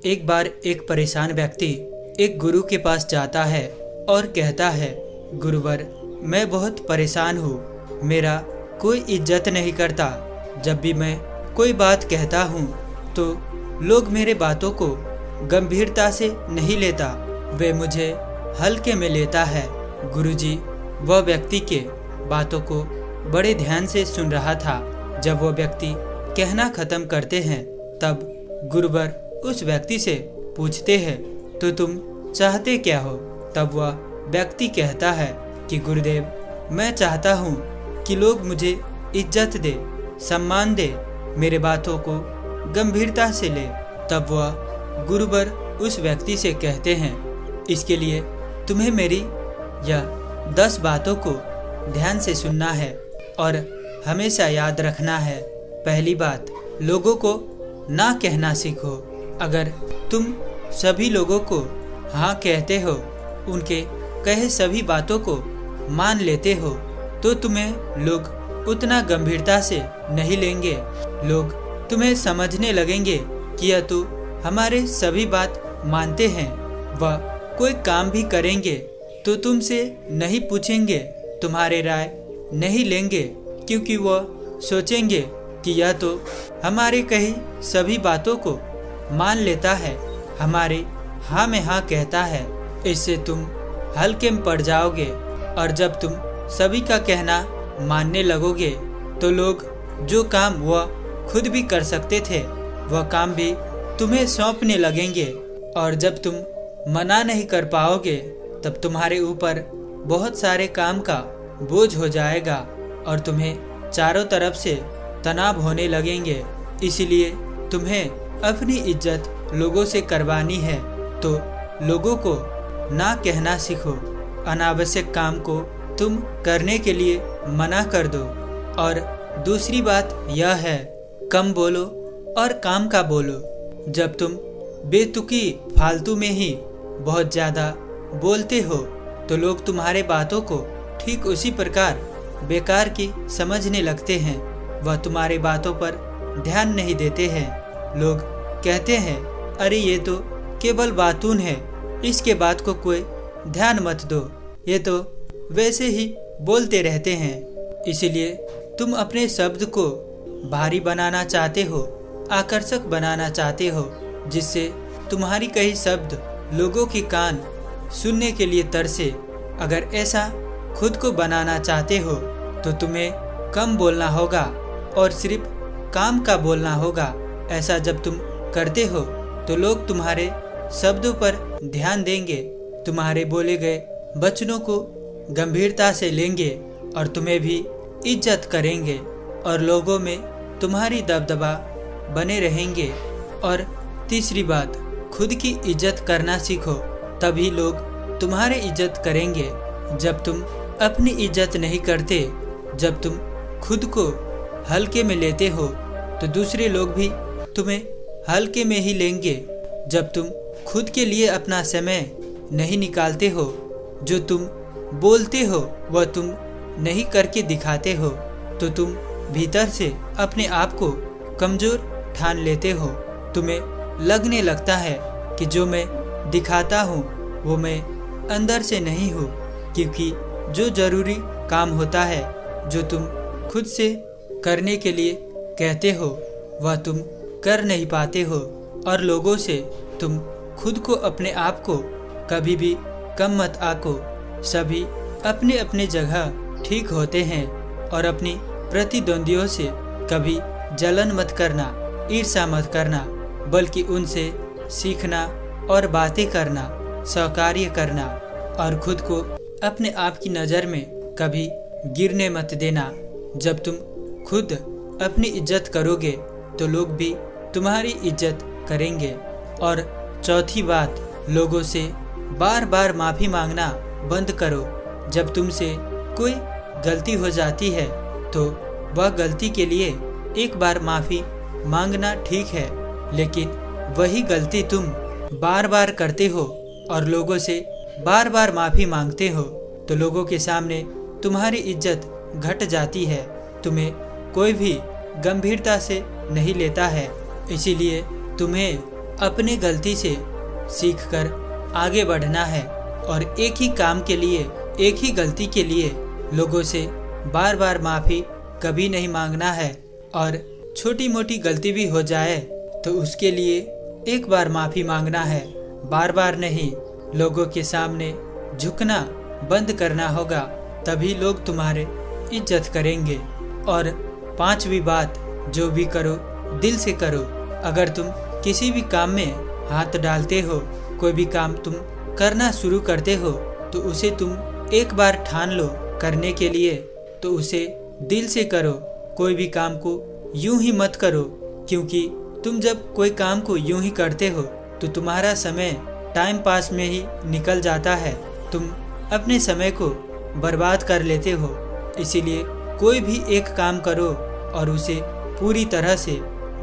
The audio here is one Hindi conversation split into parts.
एक बार एक परेशान व्यक्ति एक गुरु के पास जाता है और कहता है, गुरुवर, मैं बहुत परेशान हूँ, मेरा कोई इज्जत नहीं करता। जब भी मैं कोई बात कहता हूँ तो लोग मेरे बातों को गंभीरता से नहीं लेता, वे मुझे हल्के में लेता है। गुरुजी वह व्यक्ति के बातों को बड़े ध्यान से सुन रहा था। जब वह व्यक्ति कहना खत्म करते हैं तब गुरुवर उस व्यक्ति से पूछते हैं, तो तुम चाहते क्या हो? तब वह व्यक्ति कहता है कि गुरुदेव, मैं चाहता हूँ कि लोग मुझे इज्जत दे, सम्मान दे, मेरे बातों को गंभीरता से ले। तब वह गुरुवर उस व्यक्ति से कहते हैं, इसके लिए तुम्हें मेरी यह 10 बातों को ध्यान से सुनना है और हमेशा याद रखना है। पहली बात, लोगों को ना कहना सीखो। अगर तुम सभी लोगों को हाँ कहते हो, उनके कहे सभी बातों को मान लेते हो, तो तुम्हें लोग उतना गंभीरता से नहीं लेंगे। लोग तुम्हें समझने लगेंगे कि यह तो हमारे सभी बात मानते हैं। वह कोई काम भी करेंगे तो तुमसे नहीं पूछेंगे, तुम्हारे राय नहीं लेंगे, क्योंकि वह सोचेंगे कि यह तो हमारे कही सभी बातों को मान लेता है, हमारे हाँ में हाँ कहता है। इससे तुम हल्के में पड़ जाओगे और जब तुम सभी का कहना मानने लगोगे तो लोग जो काम वह खुद भी कर सकते थे वह काम भी तुम्हें सौंपने लगेंगे। और जब तुम मना नहीं कर पाओगे तब तुम्हारे ऊपर बहुत सारे काम का बोझ हो जाएगा और तुम्हें चारों तरफ से तनाव होने लगेंगे। इसलिए तुम्हें अपनी इज्जत लोगों से करवानी है तो लोगों को ना कहना सीखो। अनावश्यक काम को तुम करने के लिए मना कर दो। और दूसरी बात यह है, कम बोलो और काम का बोलो। जब तुम बेतुकी फालतू में ही बहुत ज़्यादा बोलते हो तो लोग तुम्हारे बातों को ठीक उसी प्रकार बेकार की समझने लगते हैं। वह तुम्हारी बातों पर ध्यान नहीं देते हैं। लोग कहते हैं, अरे ये तो केवल बातून है, इसके बात को कोई ध्यान मत दो, ये तो वैसे ही बोलते रहते हैं। इसीलिए तुम अपने शब्द को भारी बनाना चाहते हो, आकर्षक बनाना चाहते हो, जिससे तुम्हारी कई शब्द लोगों की कान सुनने के लिए तरसे। अगर ऐसा खुद को बनाना चाहते हो तो तुम्हें कम बोलना होगा और सिर्फ काम का बोलना होगा। ऐसा जब तुम करते हो तो लोग तुम्हारे शब्दों पर ध्यान देंगे, तुम्हारे बोले गए वचनों को गंभीरता से लेंगे और तुम्हें भी इज्जत करेंगे और लोगों में तुम्हारी दबदबा बने रहेंगे। और तीसरी बात, खुद की इज्जत करना सीखो, तभी लोग तुम्हारी इज्जत करेंगे। जब तुम अपनी इज्जत नहीं करते, जब तुम खुद को हल्के में लेते हो तो दूसरे लोग भी तुम्हें हल्के में ही लेंगे। जब तुम खुद के लिए अपना समय नहीं निकालते हो, जो तुम बोलते हो वह तुम नहीं करके दिखाते हो, तो तुम भीतर से अपने आप को कमज़ोर ठान लेते हो। तुम्हें लगने लगता है कि जो मैं दिखाता हूँ वो मैं अंदर से नहीं हूँ, क्योंकि जो ज़रूरी काम होता है, जो तुम खुद से करने के लिए कहते हो, वह तुम कर नहीं पाते हो। और लोगों से तुम खुद को, अपने आप को कभी भी कम मत आको। सभी अपने अपने जगह ठीक होते हैं और अपनी प्रतिद्वंदियों से कभी जलन मत करना, ईर्ष्या मत करना, बल्कि उनसे सीखना और बातें करना, सहकार्य करना। और खुद को अपने आप की नज़र में कभी गिरने मत देना। जब तुम खुद अपनी इज्जत करोगे तो लोग भी तुम्हारी इज्जत करेंगे। और चौथी बात, लोगों से बार बार माफ़ी मांगना बंद करो। जब तुमसे कोई गलती हो जाती है तो वह गलती के लिए एक बार माफ़ी मांगना ठीक है, लेकिन वही गलती तुम बार बार करते हो और लोगों से बार बार माफ़ी मांगते हो तो लोगों के सामने तुम्हारी इज्जत घट जाती है। तुम्हें कोई भी गंभीरता से नहीं लेता है। इसीलिए तुम्हें अपने गलती से सीखकर आगे बढ़ना है और एक ही काम के लिए, एक ही गलती के लिए लोगों से बार बार माफ़ी कभी नहीं मांगना है। और छोटी मोटी गलती भी हो जाए तो उसके लिए एक बार माफ़ी मांगना है, बार बार नहीं। लोगों के सामने झुकना बंद करना होगा, तभी लोग तुम्हारे इज्जत करेंगे। और पांचवी बात, जो भी करो दिल से करो। अगर तुम किसी भी काम में हाथ डालते हो, कोई भी काम तुम करना शुरू करते हो, तो उसे तुम एक बार ठान लो करने के लिए, तो उसे दिल से करो। कोई भी काम को यूं ही मत करो, क्योंकि तुम जब कोई काम को यूं ही करते हो तो तुम्हारा समय टाइम पास में ही निकल जाता है, तुम अपने समय को बर्बाद कर लेते हो। इसीलिए कोई भी एक काम करो और उसे पूरी तरह से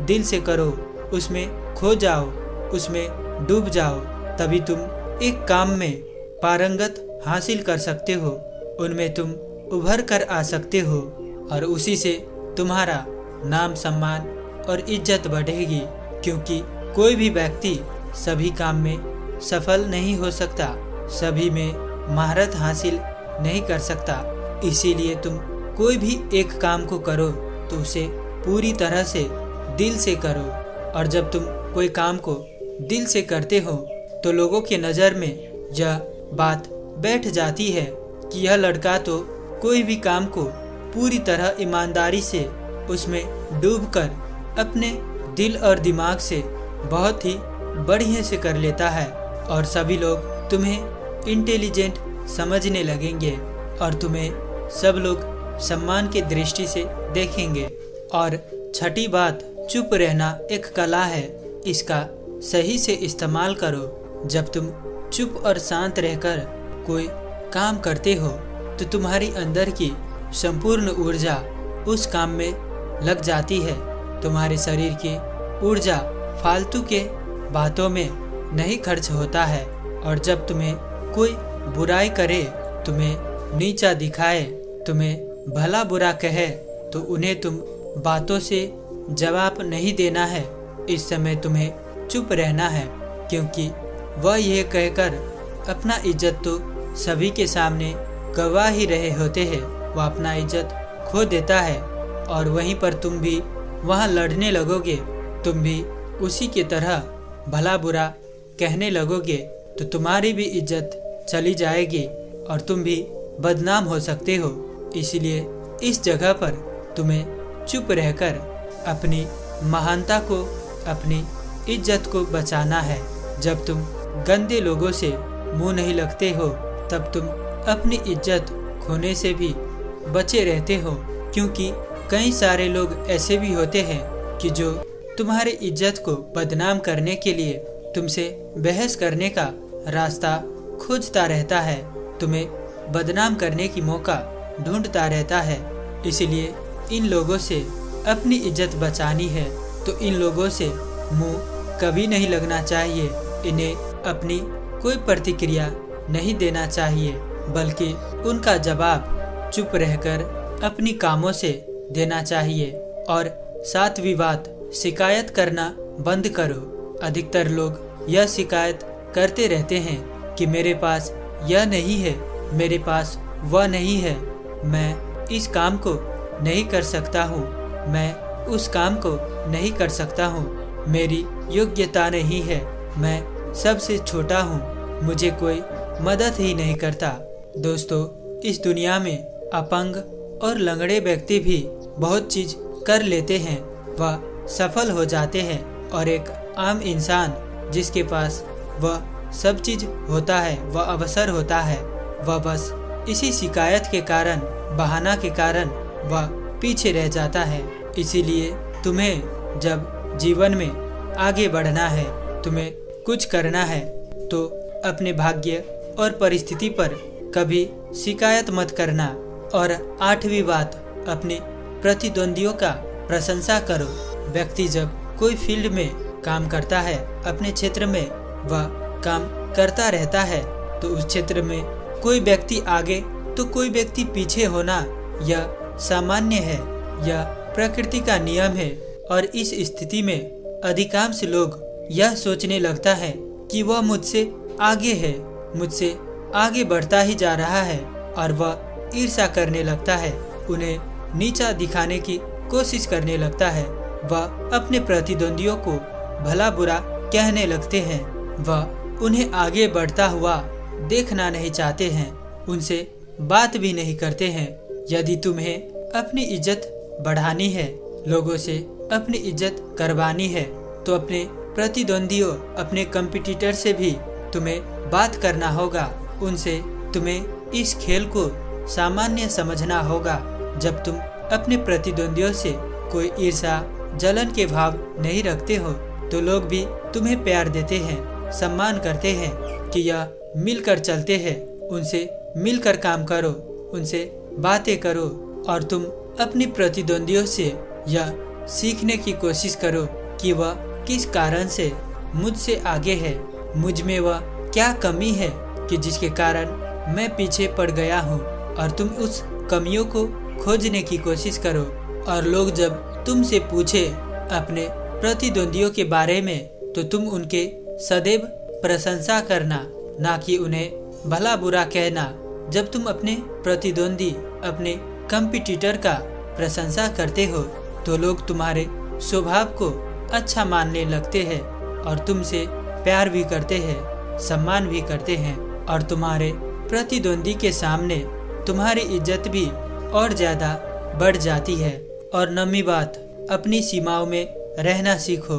दिल से करो, उसमें खो जाओ, उसमें डूब जाओ, तभी तुम एक काम में पारंगत हासिल कर सकते हो, उनमें तुम उभर कर आ सकते हो और उसी से तुम्हारा नाम सम्मान और इज्जत बढ़ेगी। क्योंकि कोई भी व्यक्ति सभी काम में सफल नहीं हो सकता, सभी में महारत हासिल नहीं कर सकता। इसीलिए तुम कोई भी एक काम को करो तो उसे पूरी तरह से दिल से करो। और जब तुम कोई काम को दिल से करते हो तो लोगों के नज़र में यह बात बैठ जाती है कि यह लड़का तो कोई भी काम को पूरी तरह ईमानदारी से उसमें डूबकर अपने दिल और दिमाग से बहुत ही बढ़िया से कर लेता है। और सभी लोग तुम्हें इंटेलिजेंट समझने लगेंगे और तुम्हें सब लोग सम्मान की दृष्टि से देखेंगे। और छठी बात, चुप रहना एक कला है, इसका सही से इस्तेमाल करो। जब तुम चुप और शांत रहकर कोई काम करते हो तो तुम्हारी अंदर की संपूर्ण ऊर्जा उस काम में लग जाती है। तुम्हारे शरीर की ऊर्जा फालतू के बातों में नहीं खर्च होता है। और जब तुम्हें कोई बुराई करे, तुम्हें नीचा दिखाए, तुम्हें भला बुरा कहे, तो उन्हें तुम बातों से जवाब नहीं देना है। इस समय तुम्हें चुप रहना है, क्योंकि वह यह कहकर अपना इज्जत तो सभी के सामने गवा ही रहे होते हैं, वह अपना इज्जत खो देता है और वहीं पर तुम भी वहाँ लड़ने लगोगे, तुम भी उसी की तरह भला बुरा कहने लगोगे, तो तुम्हारी भी इज्जत चली जाएगी और तुम भी बदनाम हो सकते हो। इसलिए इस जगह पर तुम्हें चुप रहकर अपनी महानता को, अपनी इज्जत को बचाना है। जब तुम गंदे लोगों से मुंह नहीं लगते हो, तब तुम अपनी इज्जत खोने से भी बचे रहते हो। क्योंकि कई सारे लोग ऐसे भी होते हैं कि जो तुम्हारी इज्जत को बदनाम करने के लिए तुमसे बहस करने का रास्ता खोजता रहता है, तुम्हें बदनाम करने की मौका ढूंढता रहता है। इसलिए इन लोगों से अपनी इज्जत बचानी है तो इन लोगों से मुंह कभी नहीं लगना चाहिए, इन्हें अपनी कोई प्रतिक्रिया नहीं देना चाहिए, बल्कि उनका जवाब चुप रहकर अपनी कामों से देना चाहिए। और सातवीं बात, शिकायत करना बंद करो। अधिकतर लोग यह शिकायत करते रहते हैं कि मेरे पास यह नहीं है, मेरे पास वह नहीं है, मैं इस काम को नहीं कर सकता हूँ, मैं उस काम को नहीं कर सकता हूँ, मेरी योग्यता नहीं है, मैं सबसे छोटा हूँ, मुझे कोई मदद ही नहीं करता। दोस्तों, इस दुनिया में अपंग और लंगड़े व्यक्ति भी बहुत चीज़ कर लेते हैं, वह सफल हो जाते हैं। और एक आम इंसान जिसके पास वह सब चीज़ होता है, वह अवसर होता है, वह बस इसी शिकायत के कारण, बहाना के कारण वह पीछे रह जाता है। इसीलिए तुम्हें जब जीवन में आगे बढ़ना है, तुम्हें कुछ करना है, तो अपने भाग्य और परिस्थिति पर कभी शिकायत मत करना। और आठवीं बात, अपने प्रतिद्वंदियों का प्रशंसा करो। व्यक्ति जब कोई फील्ड में काम करता है, अपने क्षेत्र में वह काम करता रहता है, तो उस क्षेत्र में कोई व्यक्ति आगे तो कोई व्यक्ति पीछे होना यह सामान्य है, यह प्रकृति का नियम है। और इस स्थिति में अधिकांश लोग यह सोचने लगता है कि वह मुझसे आगे है, मुझसे आगे बढ़ता ही जा रहा है और वह ईर्ष्या करने लगता है, उन्हें नीचा दिखाने की कोशिश करने लगता है। वह अपने प्रतिद्वंदियों को भला बुरा कहने लगते हैं। वह उन्हें आगे बढ़ता हुआ देखना नहीं चाहते हैं, उनसे बात भी नहीं करते हैं। यदि तुम्हें अपनी इज्जत बढ़ानी है, लोगों से अपनी इज्जत करवानी है, तो अपने प्रतिद्वंदियों, अपने कॉम्पिटिटर से भी तुम्हें बात करना होगा। उनसे तुम्हें इस खेल को सामान्य समझना होगा। जब तुम अपने प्रतिद्वंदियों से कोई ईर्ष्या जलन के भाव नहीं रखते हो, तो लोग भी तुम्हें प्यार देते हैं, सम्मान करते हैं कि यह मिलकर चलते हैं। उनसे मिलकर काम करो, उनसे बातें करो और तुम अपनी प्रतिद्वंदियों से यह सीखने की कोशिश करो कि वह किस कारण से मुझसे आगे है, मुझ में वह क्या कमी है कि जिसके कारण मैं पीछे पड़ गया हूँ, और तुम उस कमियों को खोजने की कोशिश करो। और लोग जब तुमसे पूछे अपने प्रतिद्वंदियों के बारे में, तो तुम उनके सदैव प्रशंसा करना, ना कि उन्हें भला बुरा कहना। जब तुम अपने प्रतिद्वंदी, अपने कॉम्पिटिटर का प्रशंसा करते हो, तो लोग तुम्हारे स्वभाव को अच्छा मानने लगते हैं और तुमसे प्यार भी करते हैं, सम्मान भी करते हैं, और तुम्हारे प्रतिद्वंदी के सामने तुम्हारी इज्जत भी और ज़्यादा बढ़ जाती है। और नौवीं बात, अपनी सीमाओं में रहना सीखो।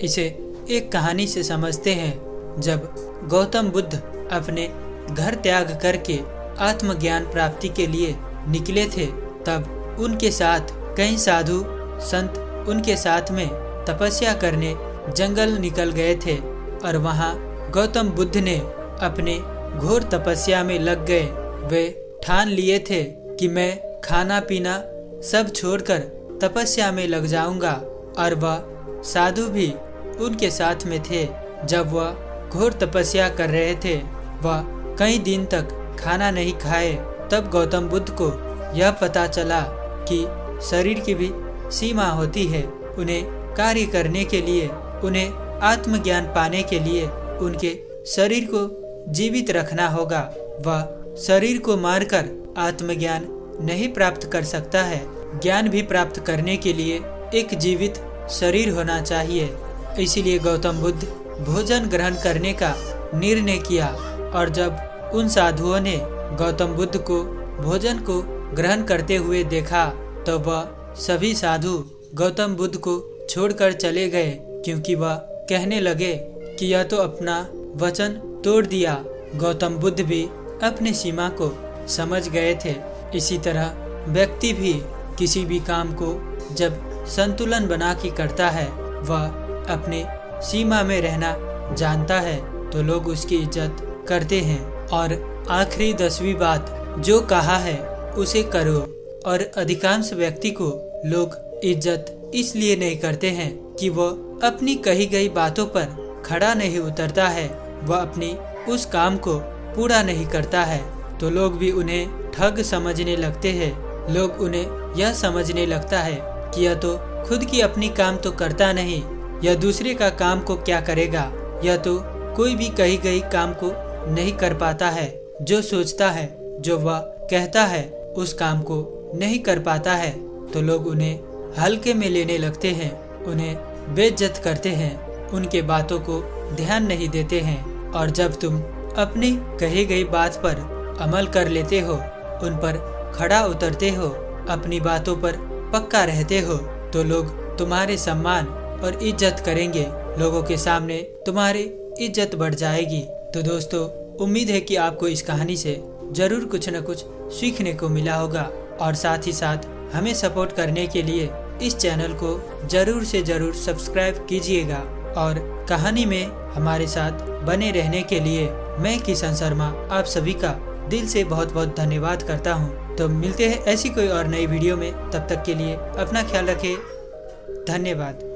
इसे एक कहानी से समझते हैं। जब गौतम बुद्ध अपने घर त्याग करके आत्मज्ञान प्राप्ति के लिए निकले थे, तब उनके साथ कई साधु संत उनके साथ में तपस्या करने जंगल निकल गए थे। और वहाँ गौतम बुद्ध ने अपने घोर तपस्या में लग गए। वे ठान लिए थे कि मैं खाना पीना सब छोड़कर तपस्या में लग जाऊंगा। और वह साधु भी उनके साथ में थे। जब वह घोर तपस्या कर रहे थे, वह कई दिन तक खाना नहीं खाए। तब गौतम बुद्ध को यह पता चला कि शरीर की भी सीमा होती है। उन्हें कार्य करने के लिए, उन्हें आत्मज्ञान पाने के लिए उनके शरीर को जीवित रखना होगा। वह शरीर को मारकर आत्मज्ञान नहीं प्राप्त कर सकता है। ज्ञान भी प्राप्त करने के लिए एक जीवित शरीर होना चाहिए। इसीलिए गौतम बुद्ध भोजन ग्रहण करने का निर्णय किया। और जब उन साधुओं ने गौतम बुद्ध को भोजन को ग्रहण करते हुए देखा, तो वह सभी साधु गौतम बुद्ध को छोड़कर चले गए, क्योंकि वह कहने लगे कि यह तो अपना वचन तोड़ दिया। गौतम बुद्ध भी अपनी सीमा को समझ गए थे। इसी तरह व्यक्ति भी किसी भी काम को जब संतुलन बना के करता है, वह अपने सीमा में रहना जानता है, तो लोग उसकी इज्जत करते हैं। और आखिरी 10वीं बात, जो कहा है उसे करो। और अधिकांश व्यक्ति को लोग इज्जत इसलिए नहीं करते हैं कि वह अपनी कही गई बातों पर खड़ा नहीं उतरता है, वह अपनी उस काम को पूरा नहीं करता है, तो लोग भी उन्हें ठग समझने लगते हैं। लोग उन्हें यह समझने लगता है कि यह तो खुद की अपनी काम तो करता नहीं, यह दूसरे का काम को क्या करेगा, यह तो कोई भी कही गई काम को नहीं कर पाता है। जो सोचता है, जो वह कहता है, उस काम को नहीं कर पाता है, तो लोग उन्हें हल्के में लेने लगते हैं, उन्हें बेइज्जत करते हैं, उनके बातों को ध्यान नहीं देते हैं। और जब तुम अपनी कही गई बात पर अमल कर लेते हो, उन पर खड़ा उतरते हो, अपनी बातों पर पक्का रहते हो, तो लोग तुम्हारे सम्मान और इज्जत करेंगे। लोगों के सामने तुम्हारी इज्जत बढ़ जाएगी। तो दोस्तों, उम्मीद है कि आपको इस कहानी से जरूर कुछ न कुछ सीखने को मिला होगा। और साथ ही साथ हमें सपोर्ट करने के लिए इस चैनल को जरूर से जरूर सब्सक्राइब कीजिएगा। और कहानी में हमारे साथ बने रहने के लिए मैं किशन शर्मा आप सभी का दिल से बहुत बहुत धन्यवाद करता हूँ। तो मिलते हैं ऐसी कोई और नई वीडियो में, तब तक के लिए अपना ख्याल रखें। धन्यवाद।